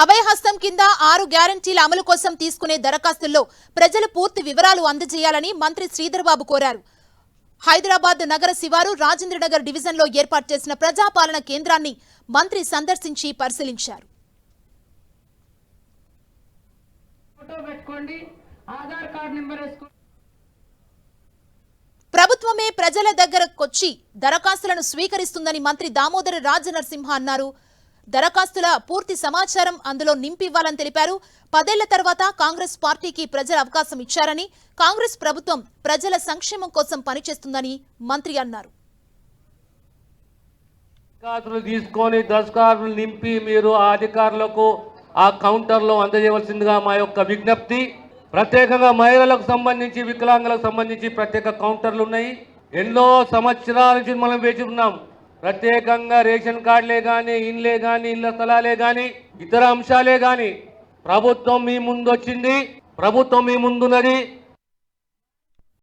అభయహస్తం కింద 6 గ్యారంటీల అమలు కోసం తీసుకునే దరఖాస్తుల్లో ప్రజల పూర్తి వివరాలు అందజేయాలని మంత్రి శ్రీధర్ బాబు కోరారు. హైదరాబాద్ నగర శివారు రాజేంద్రనగర్ డివిజన్లో ఏర్పాటు చేసిన ప్రజాపాలన కేంద్రాన్ని మంత్రి సందర్శించి పరిశీలించారు. ప్రభుత్వమే ప్రజల దగ్గరకొచ్చి దరఖాస్తులను స్వీకరిస్తుందని మంత్రి దామోదర రాజనరసింహ అన్నారు. దరఖాస్తుల పూర్తి సమాచారం అందులో నింపివ్వాలని తెలిపారు. 10 ఏళ్ల తర్వాత కాంగ్రెస్ పార్టీకి ప్రజలు అవకాశం ఇచ్చారని, కాంగ్రెస్ ప్రభుత్వం ప్రజల సంక్షేమం కోసం పనిచేస్తుందని మంత్రి అన్నారు. దరఖాస్తులు తీసుకొని దరఖాస్తులు నింపి మీరు ఆ అధికారులకు ఆ కౌంటర్లో అందజేయవలసిందిగా మా యొక్క విజ్ఞప్తి. ప్రత్యేకంగా మహిళలకు సంబంధించి, వికలాంగులకు సంబంధించి ప్రత్యేక కౌంటర్లు ఉన్నాయి. ఎన్నో సంవత్సరాల నుంచి మనం వేచి ఉన్నాం. ప్రత్యేకంగా రేషన్ కార్డులే కానీ, ఇండ్లే కానీ, ఇళ్ల స్థలాలే కానీ, ఇతర అంశాలే కానీ ప్రభుత్వం మీ ముందు వచ్చింది, ప్రభుత్వం మీ ముందున్నది.